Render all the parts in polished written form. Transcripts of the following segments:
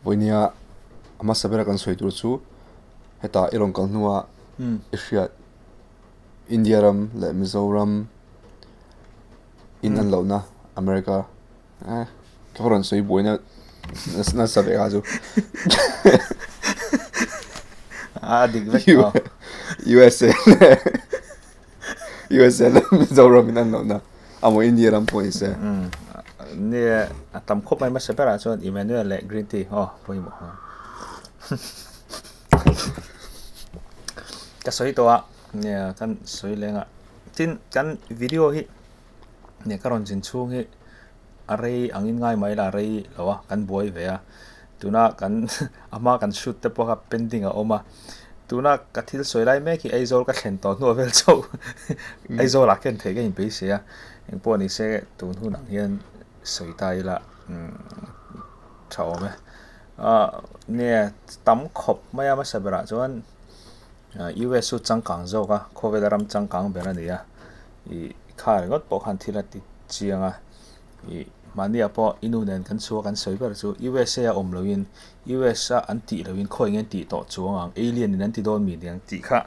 poinia ama sabera kan soitur chu heta irong kal nuwa Asia India ram le Mizoram in an lo na America karon soi boina na sabe azu digvek USA USA le Mizoram in an lo na amo India ram po ise ne tam khop mai ma sabera chon Emmanuel le green tea poi mo ka soi to ne kan soi lenga tin kan video hi ne karon jin chung hi arei angin ngai mai la rei lawa kan boi ve a tuna kan ama kan shoot te po ka pending a oma tuna ka thil soi lai me ki aizol ka thlen to no vel chau aizol a ken the ge in pe se a eng po ni se tun hu nang hian soi tai la chau me ne tam khop maya ma sabra chuan US su changkang zo ka khovedaram changkang bera nia I khar ngot po khan thila ti chianga I mania po inu nen kan chu kan soi ber chu USA a om loin US a anti loin khoi ngen ti to chuang alien nen ti don mi diang ti kha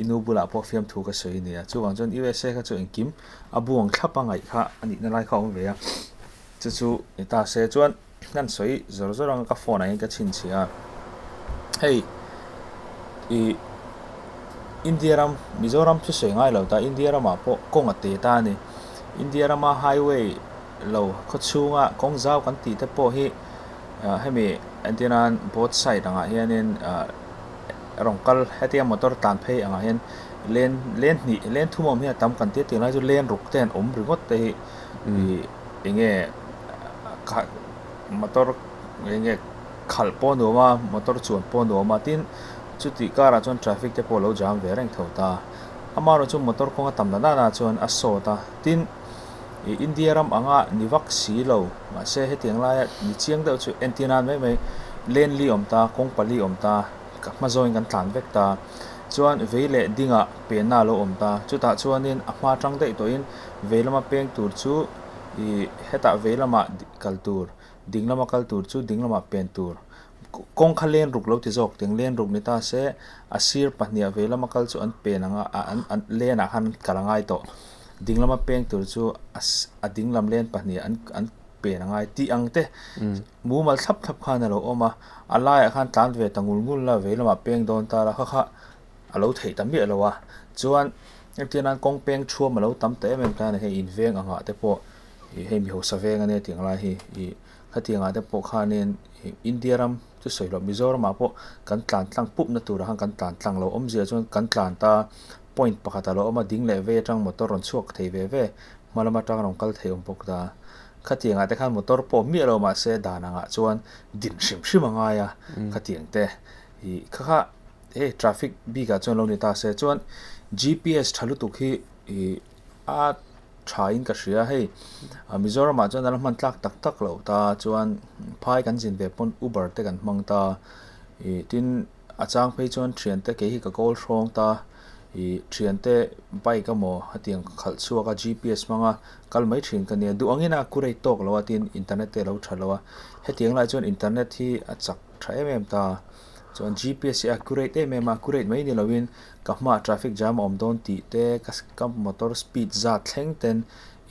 inu bula po fiam thu ka soi nia chuang chon USA ka chu engkim abuang thlapa ngai kha ani na lai kha om ve a chu ta se chuan nan soi zor zorang ka phone ai ka chin chia hey India ram Mizoram chu soi ngai lo ta India ram po kong ate ta ni India ram highway lo kho chunga kong zau kan ti te po hi hemi antinan both side anga hianin rongkal hetia motor tan phei anga hian len thumom hi tam kan ti lai chu len ruk ten om ringot te hi enge motor enge khal po no ma motor chuan po no ma tin chuti kara chon traffic te polo jam ve reng thota amaro chu motor konga tamna na chon aso ta tin India ram anga niwak si lo ma se he tiang la ni chiang da chu antenna me len li om ta kong pali om ta ka ma join kan tlan vek ta chuan veile dinga pe na lo om ta chu ta chuanin a ma tang dei to in veilama peng tur chu heta veilama kaltur dinglama kaltur chu dinglama pen tur kong khalen ruk lo ti jok teng len ruk ni ta se asir pahnia velama kal chu an pe nanga an lena han kalangai to dinglama peng tur chu adinglam len pahnia an pe nanga ti angte mumal thap thap khana lo oma alai khan tlan ve tangul ngul la velama peng don ta la kha alo thei tam mi lowa chuan etian kong peng chu ma lo tam te mem ta he in veng anga te po he mi ho sa veng ane ting la hi khatianga te po khanin India ram chu soi lo Mizoram apo kan tlan tlang pup na tur hang kan tlan tlang lo om zia chon kan tlan ta point pakata lo oma ding le ve tang motor ron chuak thei ve malama tang rong kal thei om pok ta khatianga te khan motor po mi lo ma se dananga chuan din shim anga ya khatiang te kha traffic bi ga chon lo ni ta se chuan GPS thalu tu khi a thain ka ria hei Mizoram a chuan man tlak tak lo ta chuan phai kan jin ve pon Uber te kan mang ta tin achang phei chuan thian te ke hi ka kol rong ta thian te bike amo hatiang khal chuaka GPS manga kal mai thin ka ne du angina kurei tok lo atin internet te lo thalowa hetiang lai chuan internet hi achak thae mem ta chuan GPS accurate em accurate mai ni lovin ka ma traffic jam om don ti te ka motor speed za thleng ten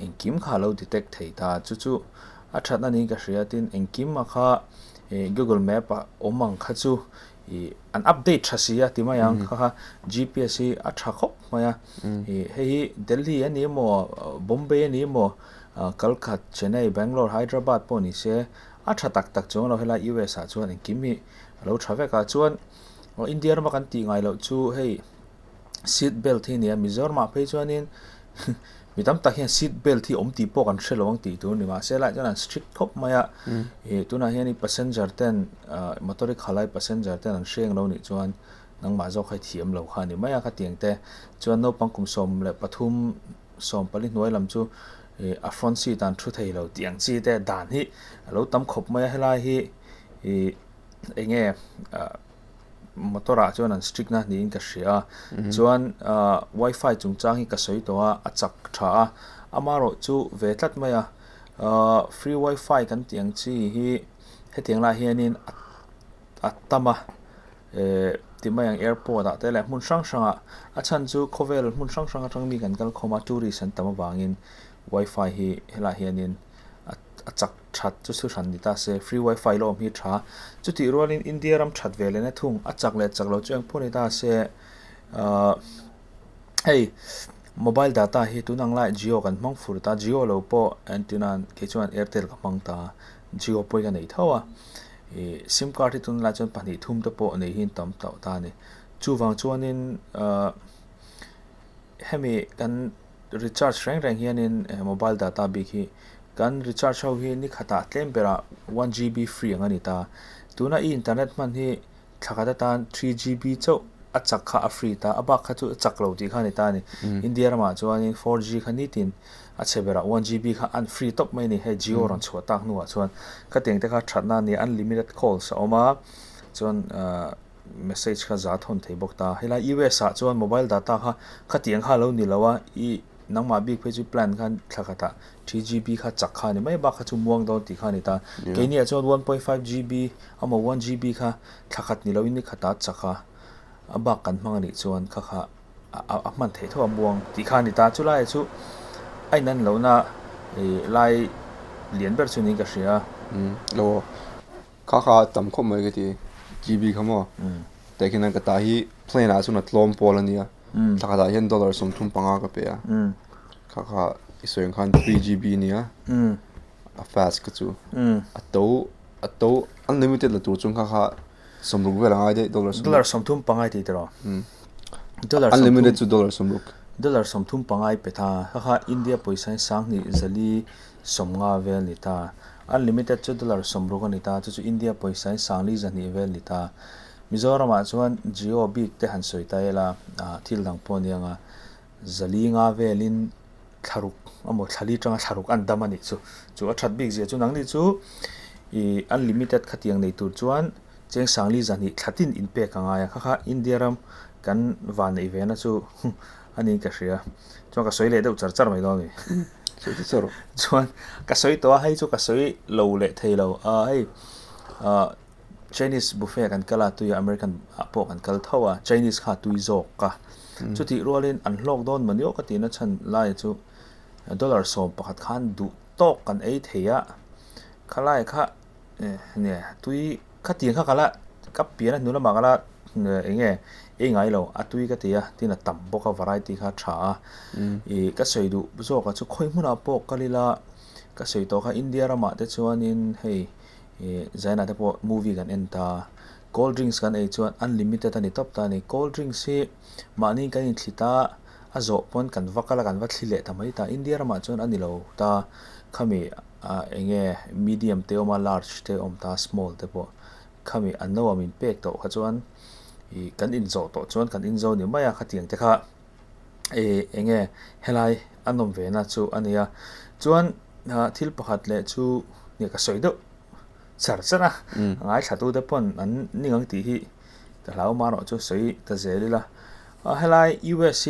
engkim kha lo detect thei ta chu a thatna ni ka hria tin engkim ma kha Google Map a omang kha chu an update thasia timayang kha GPS a tha khop maya hei Delhi ani mo Bombay ani mo Kolkata Chennai Bangalore Hyderabad po ni se a tha tak chong lo hela US a chuan engkim mi lo thave ka chuan India ma kan ti ngai lo chu hei seat belt hi nia Mizoram ma phei chuanin mitam ta hian seat belt hi om ti po kan threlawang ti tu ni ma se la chuan strict thop maya tuna hian i passenger ten motoric khalai passenger ten an hreng lo ni chuan nang ma zo khai thiam lo kha ni maya kha tiang te chuan no pangkum som le pathum som pali hnuai lam chu a front seat an thu thei lo tiang chi te dan hi lo tam khop maya helai hi enge motora chuan an strict na ni in ka hria chuan wifi chungchang hi ka soi to a achak tha amaro chu ve tlat maya free wifi kan tiang chi hi he tiang la hianin atama timai ang airport a tele mun sang sanga a chan chu khovel mun sang sanga tangmi kan kal khoma tourist an tama wangin wifi hi hela hianin a chak that chu su ran dita se free wifi lo mi tha chuti rolin india ram that vele na thung a chak le chak lo cheng phone ta se hey mobile data hi tunang lai Jio kan mang fur ta Jio lo po antenna ke chuan Airtel ka mang ta Jio poi ka nei thawa sim card hi tun la chuan pani thum to po nei hin tam tau ta ni chu wang chuanin hemi kan recharge rang hianin mobile data big hi kan recharge ho hi ni khata tlem bera 1GB free angani ta tuna internet man hi thakata tan 3GB chau achak kha free ta aba kha chu chak lo ti khani ta ni india rama chuan 4G khani tin a chebera 1GB kha un free top mai ni he Jio ron chhuat tak nuwa chuan ka teng te kha thatna ni unlimited calls oma chuan message kha za thon thei bok ta hela US a chuan mobile data kha tiang kha lo ni lawa I nangma big page plan khan thakata 3GB kha chak kha ni mai ba kha chu muang do ti khani ta ke ni chuan 1.5GB ama 1GB kha thakat ni lo ni khata chakha aba kan mangani chuan kha a man thei tho muang ti khani ta chu lai chu ai nan lo na lai lian ber chu ni ka hria lo kha tam kho mai ke ti GB khamo takin ka ta hi plane a chu na tlom polania thakata hian dollar som thum panga ka pe a kha isoing khan 3GB nia a fast ka chu a to unlimited la tu chung kha somruk vela ngai de dollar som thum pangai ti tro unlimited chu dollar somruk dollar som thum pangai pe tha kha india poisa sang ni zali somnga vel ni ta unlimited chu dollar somruk ani ta chu india poisa sang li zani vel ni ta mizoram a chuan Jio big te han soi ta ela thil dang pon yanga zali nga velin tharuk amo thali tanga tharuk an damani chu a that big je chu nang ni chu unlimited khatiang nei tur chuan cheng sangli zani thatin in pe kanga ya kha india ram kan van evena chu ani ka hria chuan ka soi le deuh char mai lo ni charo chuan ka soi to hai chu ka soi lo le thei lo hei Chinese buffet kan kala tu ya American po kan kal thawa Chinese kha tui zok ka chu ti rolin an hlok don manio ka tina chan lai chu dollar som pakhat khan du tok kan ei theya khalai kha ne tui khatiang kha kala kapiana nula magala enge ngai lo atui ka tia tina tamboka variety kha tha ka soidu zo ka chu khoi muna po kalila ka soi to kha india rama te chuanin hei zaina te po movie kan enta cold drinks kan ei chuan unlimited ani top ta ni cold drinks hi mani kan in thlita azo pon kan vakala kan va thlile tamai ta india rama chuan ani lo ta khami enge medium te oma large te om ta small te po khami anno amin pek to kha chuan kan in zo to chuan kan in zo ni maya khatiang te kha enge helai anom ve na chu ania chuan thil pakhat le chu ni ka soido chara ngai thatu te pon an ningang ti hi ta lau ma ro chu soi ta zelila helai us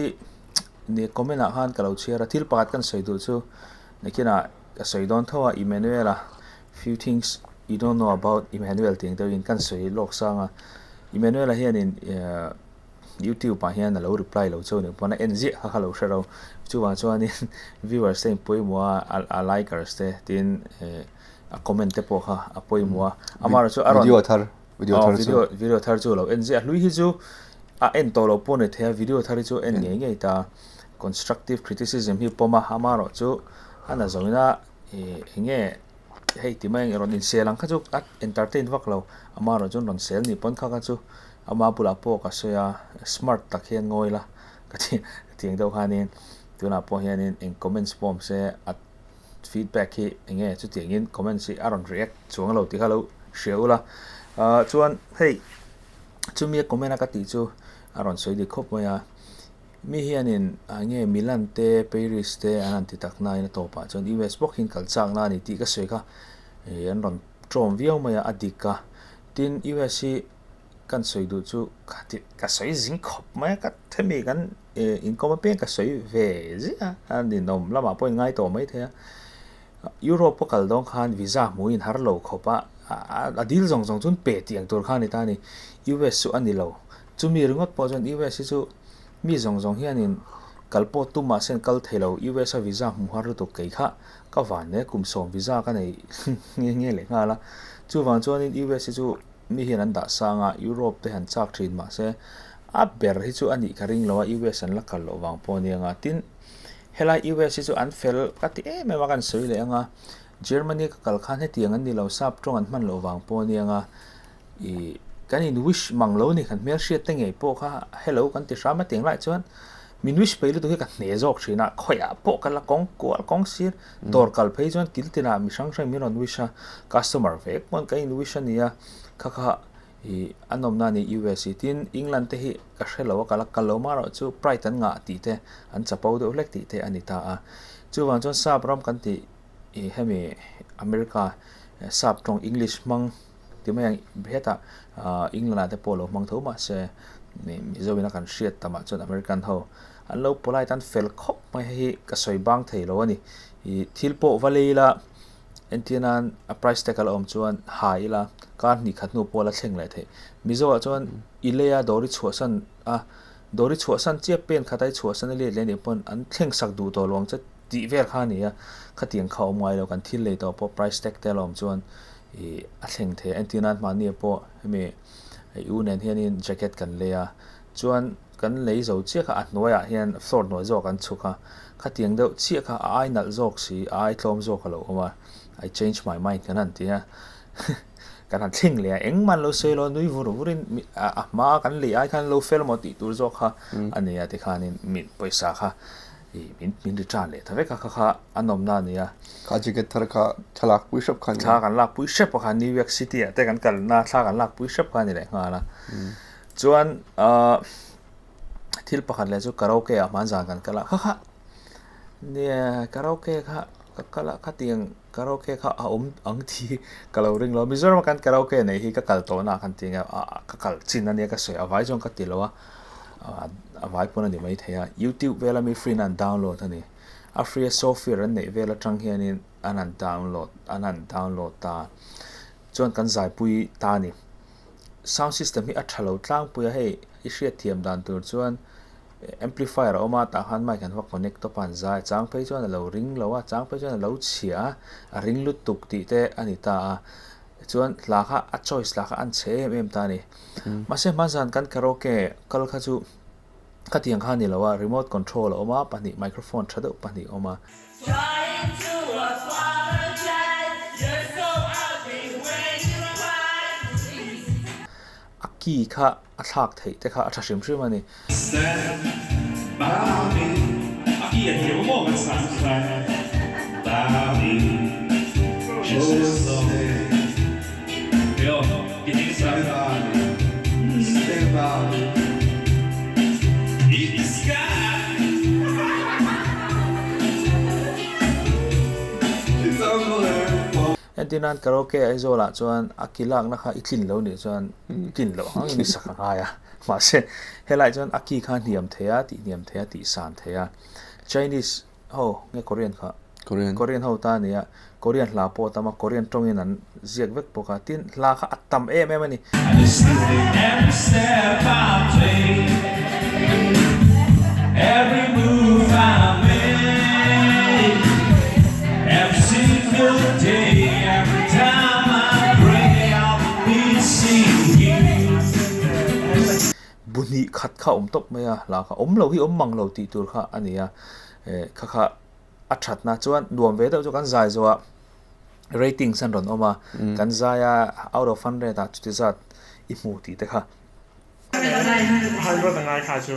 ni komena han kalo chira thil pakhat kan soidu chu nekina ka soidon thawa Emmanuela few things you don't know about Emmanuel ting te in kan soi lok sanga Emmanuela hian in YouTube pa hian lo reply lo chu ni pona NG ha lo sharo chuwa chuan in viewers te poi mo a likers te tin a comment te po kha a poi mo amaro chu aron video thar chu lo NG lui hi chu a en to lo pone the video thar chu en nge ta constructive criticism hi poma amaro chu ana zomina enge hei timai ron in selang kha chu at entertain vak lo amaro chun ron sel ni pon kha ka chu ama pula po ka soya smart takhian ngoila ka tiang do khanin tuna po hianin in comments form se at feedback hi enge chu tiangin comments si aron react chuang lo ti khalo sheula chuan hei chu mi comment ka ti chu aron soi di khop moya mi hianin ange Milan te Paris te anan ti takna ina to pa chon US bok hin kal chak na ni ti ka soi kha an ron trom viau maya adika tin US kan soi du chu ka soi zing khop mai ka themi kan in ko pe ka soi ve zi an din nom lama po ngai to mai the Europe po kal dong khan visa muin har lo khopa a deal zong zong chun pe tiang tur kha ni ta ni US su ani lo chumi ringot po jon US chu mi zong zong hianin kalpo tuma sen kal thelo US a visa mu har tu kai kha ka van ne kum som visa ka nei nge le nga la chu wang chuan in US chu mi hian an da sanga Europe te han chak thin ma se a ber hi chu ani ka ring lo US an la kal lo wang po ni anga tin helai US chu an fel ka ti me ma kan soi le anga Germany ka kal khan he tiang an ni lo sap tong an man lo wang po ni anga I kan in wish mang lo ni khan mer hriat te ngei po kha hello kan ti sama tiang lai chuan min wish peilu tu he ka hne jok thina khoya po kala kong ko kong sir dor kal phei chuan kiltina mi sang sang min on wish a customer vek mon ka in wish ania kha kha I anom na ni US tin England te hi ka hrelo kala kalo maro chu pride an nga ti te an chapau de lek ti te anita a chu wang chuan sap rom kan ti I hemi America sap tong English mang ti mai beta England te polo mang tho ma se ni zo wina kan hriat tama chuan American ho an lo polai tan fel khop mai hi ka soi bang thei lo ani I thilpo valila entianan a price tag al om chuan hai la kan ni khatnu pola thleng lai the mizo chuan ilea dori chhuasan dori chhuasan che pen khatai chhuasan le le ni pon an thleng sak du to lom cha ti ver kha ni a khatiang kha omai lo kan thil le to po price tag te lom chuan I a thleng the entianan ma ni po me u nen hianin jacket kan le a chuan kan lei zo che kha atnoya hian sort no zo kan chuka khatiang deuh che kha ai nal zok si ai tlom zo kha lo oma I change my mind kanan tia kan thing le eng man lo se lo nui vur vurin ma kan le ai kan lo fel mo ti tur zo kha ania te khanin min paisa kha I min ri chan le thave kha kha anom na nia ka jacket thar kha thalak pui shop khan tha kan lak pui shep kha New York City te kan kal na tha kan lak pui shep kha ni le nga la chuan thil pakhat le chu karaoke a man jang kan kala kha kha ne karaoke kha kala khatiang karaoke kha ang thi kalo ring lo mizoram kan karaoke nei hi ka kal to na kan tinga ka kal chin ania ka soi avai jong ka tilowa avai pon ani mai theya YouTube vela mi free nan download ani a free software an nei vela tang hianin anan download ta chuan kan zai pui ta ni sound system hi a thalo tlang pui a hei I hriat thiam dan tur chuan amplifier oma ta han mai kan wa connect to pan zai chang phei chuan lo ring lo a chang phei chuan lo chhia a ring lut tuk ti te ani ta a chuan la kha a choice la kha an che em ta ni ma se ma zan kan karaoke kal kha chu khatiang kha ni lo a remote control oma pani microphone thado pani oma Trying to apologize, you're so ugly when you cry. aki kha a thak thei te kha a thashim shim ani Aqui é que eu vou mostrar. Bali, Jesus, eu que tem que saber. entinan karaoke ai zola chuan akilak na kha itlin lo ni chuan kin lo hang ni sakha nga ya ma se helai chuan aki kha niam theya ti san theya Chinese ho nge Korean kha Korean ho ta nia Korean la po tama Korean tongin an ziak vek poka tin la kha atam em ani Every step I take, every move I make, every single day, every time I pray, I'll be seeing you. buni khat kha top maya la kha lo hi mang lo ti tur kha ania kha kha athat na chuan nuam ve do chu kan zai zo rating san ron oma kan zaya out of 100 ta chuti zat I mu ti te kha 한번 더 가죠.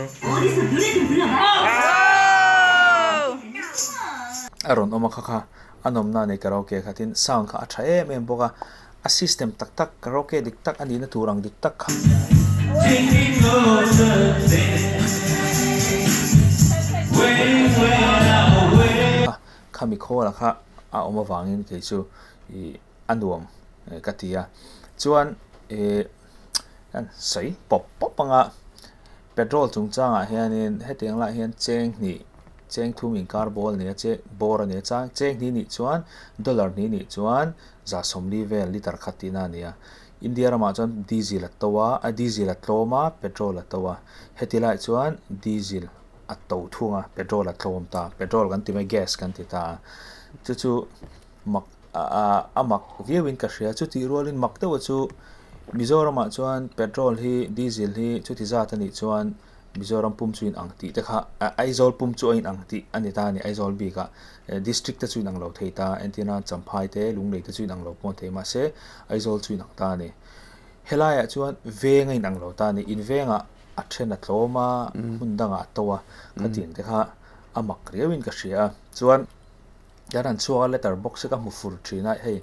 aron oma kha kha anom na ne karaoke khatin sound kha atha em boka a system tak tak karaoke dik tak ani na turang dik tak kha Take me closer, way away. khami khola kha a oma wangin ke chu I anuam katia chuan an sei pop anga petrol chung changa hianin hetiang la hian cheng ni cheng thu min kar bol ne che bor ne chang cheng ni chuan dollar ni chuan za somli vel liter khatina nia India rama chuan diesel attowa a diesel atloma petrol attowa hetilai chuan diesel atto thunga petrol atlom ta petrol kan ti mai gas kan ti ta chu mak amak viewin ka hria chu ti rolin mak te chu Mizoram chuan petrol hi diesel hi chu ti za ta ni chuan Mizoram pum chuin ang ti te kha Aizawl pum chu in ang ti ani ta ni Aizawl bi ka district ta chuin ang lo thei ta antina champhai te lunglei te chuin ang lo pon thei ma se Aizawl chuin ang ta ni helaya chuan venga in ang lo ta ni in venga a then a tloma hundanga towa khatin te kha amak riawin ka hria chuan yaran chuwa letterbox ka mu fur thina hei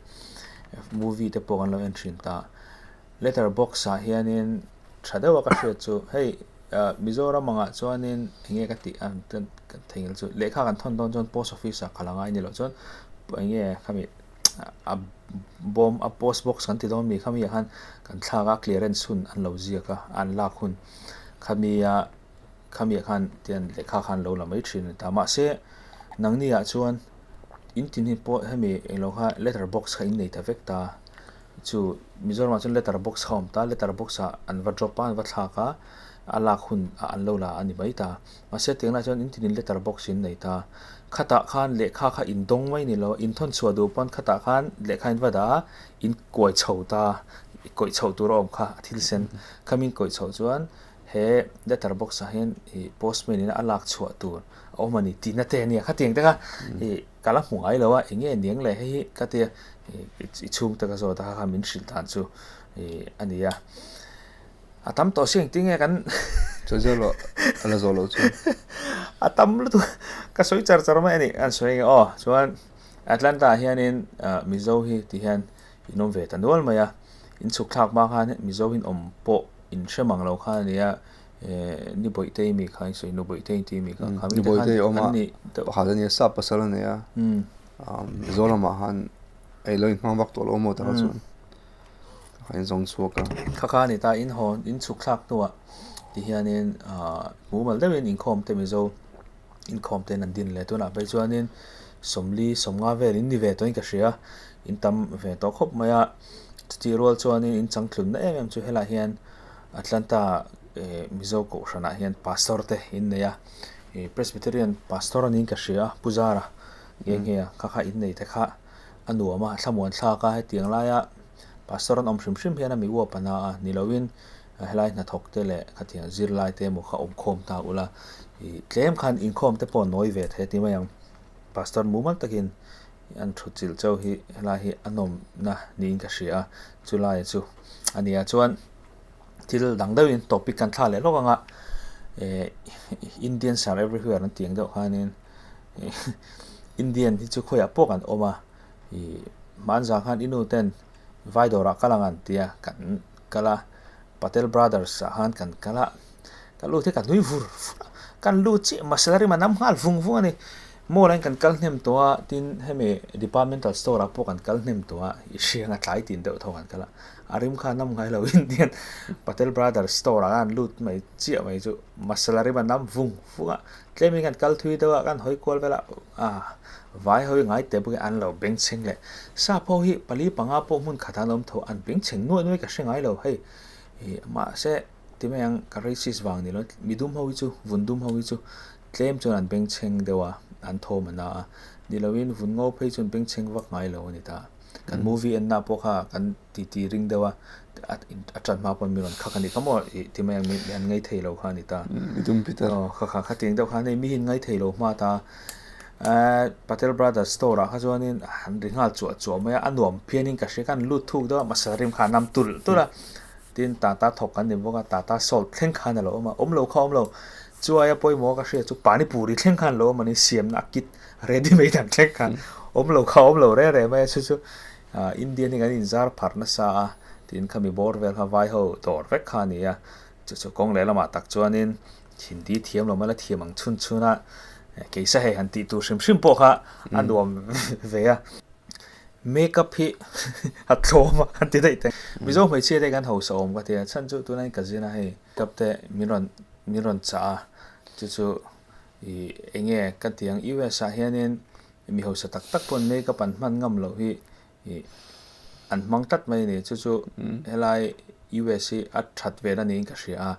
movie te pawh kan lo en thin ta letterbox a hianin thadawa ka hria chu hei Mizoram anga chuanin enge ka ti an kan thengil chu lekha kan thon don chon post office a khalangai ni lo chon enge khami a post box kan ti dom mi khami han kan thlaga clearance hun an lo zia ka an la khun khami khan tian lekha khan lo lamai thin ta ma se nangni a chuan in tin hi po hemi elo kha letterbox kha in nei ta vekta chu Mizoram chun letterbox home ta letterbox a an va drop an va thlaka ala khun an lo la ani bai ta ma se tengna chon in tin letterbox in nei ta khata khan lekha kha in dong mai ni lo in thon chua du pon khata khan lekha in wada in koi chhota koi chho tu rom kha thil sen khamin koi chho chuan he letterbox a hen i postman in alak chua tu omani tina te ni kha teng ta ka i kala hungai lo wa enge niang le hi ka te i chung ta ka zo ta kha min shil tan chu ania atam to sing tinge kan Chojolo ala zolo chu atam lu tu ka soi char char mai ni an soi chuan Atlanta hianin Mizo hi ti hian inom ve ta nol maya in chuk thak ma khan Mizo hin om po in shemang lo khan nia ni boi te mi khai soi no boi te ti mi kha ni boi te oma hadani sa pasal ne ya zola ma han ai lo in mang bak to lo mo ta chu hain zong chuaka kha ni ta in hon in chuk thak to ti hianin mumal dewin in khom te Mizo in khom te nan din le to na bai chuanin somli somnga ve in ni ve to in ka hria in tam ve to khop maya ti rol chuanin in changthlun na em chu hela hian Atlanta Mizo ko shana hian pastor te in neya Presbyterian pastor anin ka hria pujara nge kha in nei te kha anuama thlamuan thla ka he tiang laya pastor an om shrim hian mi wa pana nilowin helai na thok te le khatia zirlai te mo kha om khom ta ula tlem khan in khom te pon noi ve the ti mayang pastor mumal takin an thuchil chau hi helai hi anom na ni ka hria chulai chu ania chuan til dangdawin topic kan thla le lokanga Indians are everywhere an tiang deuh khanin Indian hi chu khoya pok an oma manza khan inu ten vaidora kalangan tia kan kala Patel brothers han kan kala kalu the kan nui vur kan lu chi masalari manam hal vung ani moran kan kal hnem towa tin heme departmental store pok kan kal hnem towa i hrianga tlai tin deuh thokan kala arim kha nam ngai lo Indian Patel brothers store an lut mai chi mai chu masalari manam vung fuga tlemi kan kal thui dewa kan hoi kol vela vai hoi ngai te bu an lo beng cheng le sa pho hi pali panga po mun khathanom tho an beng cheng noi ka hrengai lo hei ma se timeng karisis wang ni lo midum howi chu vundum howi chu tlem chon an beng cheng dewa an tho mana nilawin vun ngo phei chon beng cheng wak ngai lo ni ta kan movie en na po kha kan ti ring dewa atran ma pon miron kha khani kamo timeng mi an ngai thei lo kha ni ta midum pita kha ting deuh kha nei mi hin ngai thei lo ma ta Patel brothers store kha chuanin han ringal chu mai anuam phianin ka hre kan lut thuk do masarim kha nam tul tura tin tata thok kan ni boka tata sol thleng khan lo ma omlo kha omlo chuaya poi mo ka hre chu pani puri thleng khan lo mani siam na kit ready made an thleng khan omlo kha omlo re mai chu Indian ni kan inzar pharna sa tin khami bor vel ha vai ho tor vek kha ni ya chu kong le lama tak chuanin hindi thiam lo mala thiamang chuna keisa he han ti tu shrim po kha anuam ve ya makeup hi atloma anti dai te mizo mai che de gan ho som ka te chan chu tu nai ka jina he kap te miron cha chu enge kan tiang US a hianin mi ho sa tak tak pon makeup an man ngam lo hi an mang tat mai ni chu helai US hi a that ve na ni ka hria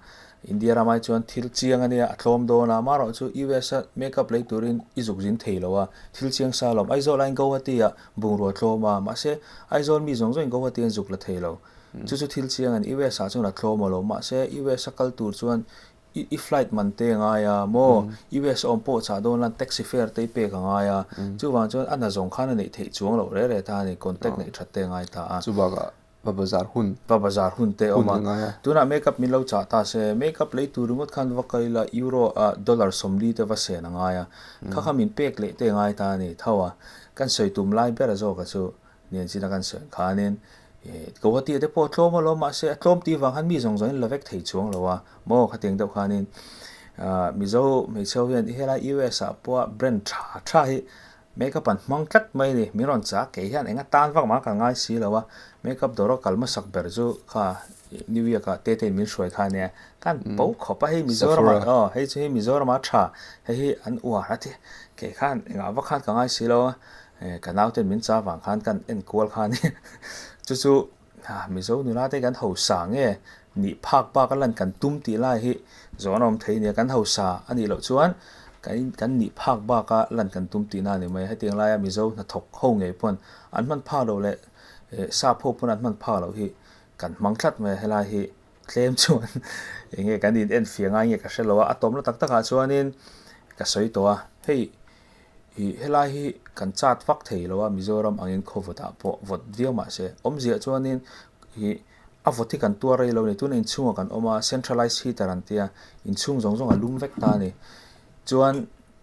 India ramai chuan thil chiang ania a thlom do na maro chu US a makeup lei turin izuk jin theilowa thil chiang salom aizol line go hatia bungro thloma ma se aizol mi zong zong go hatia zuk la theilo chu thil chiang an US a chuna thloma lo ma se US a kal tur chuan i flight man te nga ya mo US on po cha don lan taxi fare te pe ka nga ya chu wang chuan an zong khan nei thei chuang lo re ta ni contact nei that te ngai ta chu baga bazar hun bazar hun te oma tuna makeup min lo cha ta se makeup lei turungot khan wakaila euro a dollar somli te va se na nga ya kha kha min pek le te ngai ta ni thawa kan soi tum lai ber zo ka chu nen chi na kan se khanin ko hati te po tloma lo ma se tlom ti wang han mi zong zong lovek thei chuang lo wa mo khateng deuh khanin mi zo me cheu hian hela US a po brand tha hi makeup an mang tlat mai ni mi ron cha ke hian enga tan wak ma ka ngai si lo wa makeup doro kalma sak ber chu kha new year ka te min shoi kha ne kan po khopa hi mi zo ma hei chu hi mi zo ma tha hei an wa ra ti ke khan enga wa khan ka ngai si lo ka nau ten min cha wang khan kan en kual khan ni chu mi zo nu la te kan ho sa nge ni phak ba kan lan kan tum ti lai hi zonom thei ne kan ho sa ani lo chuan kan ni phak ba ka lan kan tum ti na ni mai ha tiang lai mi zo na thok ho nge pon an man pha lo le sa pho pon an man pha lo hi kan mang thlat me helai hi claim chuan enge kan in en fianga nge ka shelo a tom la tak tak a chuanin ka soi to a hei helai hi kan chat fak thei lo a Mizoram angin khowata po vot dio ma se omzia chuanin hi a voti kan tua rei lo ni tun in chunga kan oma centralized heater an tia in chung zong zong a lum vek ta ni chuan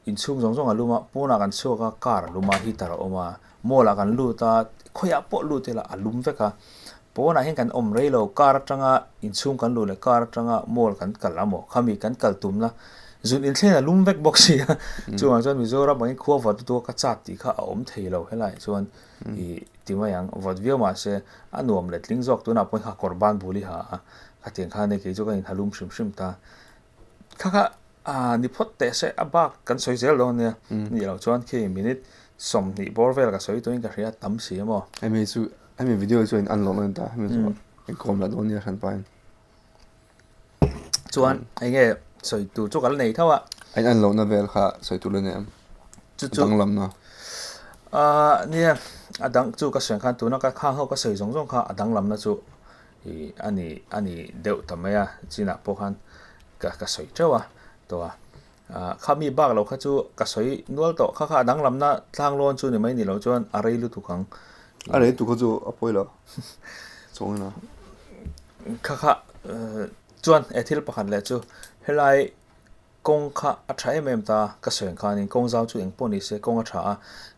in chung zong zong a luma pona kan chuka kar luma heater oma mola kan lu ta khoya po lu te la alum veka pona hen kan om rei lo kar tanga in chung kan lu le kar tanga mol kan kalamo khami kan kaltum na zun in thena lum vek box hi chuan Mizoram bang khuwa vot to ka chat ti kha om thei lo helai chuan i timayang vot vio ma se anuam le tling jok tu na pon kha korban buli ha ka tiang kha ne ke jo kan halum shim ta kha ni phot te se aba kan soi zel lo ne ni lo chuan ke minute som ni borvel ka soi to in ka ria tam si mo ai video chu in an lo nan ta mi chu in kom la don ni han pain chuan ai nge soi tu chu kal nei thawa ai an lo na vel kha soi tu le ne chu dang lam na nia adang chu ka seng khan tu na ka kha ho ka soi zong zong kha adang lam na chu ani deu tamaya china po khan ka soi chawa to kha mi bak lo kha chu ka soi nual to kha adang lam na tlang lon chu ni mai ni lo chuan arei lu tu khang are tu ko chu apoi lo chong na kha chuan ethil pakhan le chu helai kong kha a thai mem ta ka seng khan in kong zau chu eng poni se kong a tha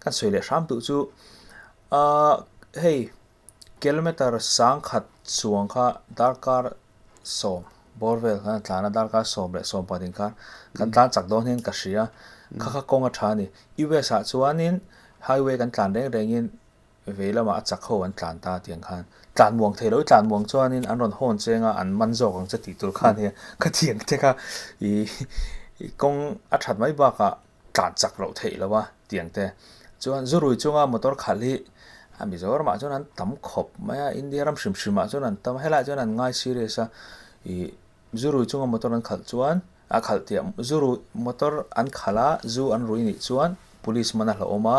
kan soi le ram tu chu hei kilometer sang khat chuang kha darkar som borvel khan tlana darkar som le som padin kha kan tlan chak don hin ka hria kha kong a tha ni US a chuanin highway kan tlan reng veilama achak ho an tlan ta tiang khan tlan muang thelo tlan muang chuanin an ron hon chenga an manzo ang chati tur khan he ka tiang te ka i kong a that mai ba ka tlan chak ro thei lawa tiang te chuan zurui chunga motor khali a Mizoram ma chuan an tam khop maya India ram shim shima chuan an tam hela chuan an ngai serious a i zurui chunga motor an khal chuan a khal tiam zuru motor an khala zu an rui ni chuan police mana la oma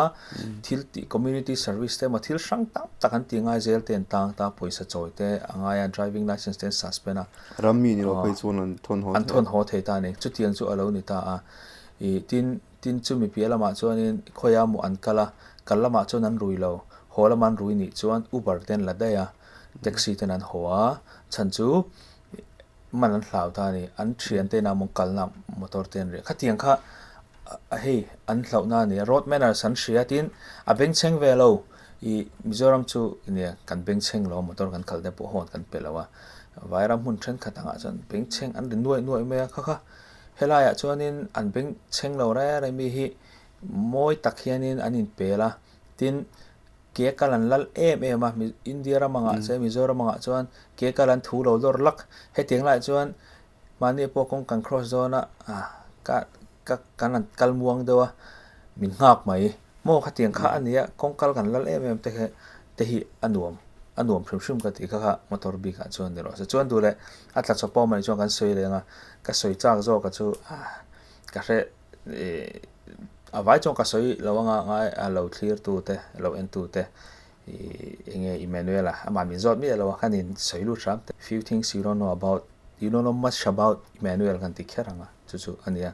thil ti community service te ma thil sang tam takan ti ngai zel ten tang ta poisa choi te angaya driving license ten suspend a rammi ni ro kai chuan an thon ho thei ta ne chu tiang chu alo ni ta a I tin chu mi piala ma chuan in khoya mu an kala ma chuan an rui lo hola man rui ni chuan Uber ten la daya taxi ten an hoa chan chu man an hlau ta ni an thian te na mong kalna motor ten re khatiang kha hei an hlau na ni road manners san shria tin a beng cheng velo I Mizoram chu ne kan beng cheng lo motor kan khalde po hon kan pelawa vairam hun thren khatanga chan beng cheng an nuai me kha helaya chuanin an beng cheng lo re mi hi moi tak hianin anin pela tin ke kalan lal ma India ramanga che Mizoram anga chuan ke kalan thu lo lor lak he tiang lai chuan mani po kong kan cross zona ka kan kalmuang dewa min ngak mai mo khatiang kha ania kongkal kan lal em te hi anuam shrim ka ti kha motor bi ka chuan dero so chuan dule atla chopo mai chuan kan soi lenga ka soi chak zo ka chu ka re avai chong ka soi lawanga ngai a lo clear tu te lo en tu te enge Emmanuel ama min zot mi lo khanin soi lu tram few things you don't know much about Emmanuel kan ti kheranga chu ania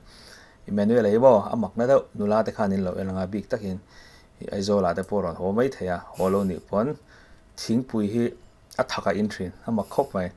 Emmanuel ebo amak na do nula te khanin lo elanga big takin ai zo la te poron ho mai theya holo ni pon thing pui hi a thaka in thin ama khop mai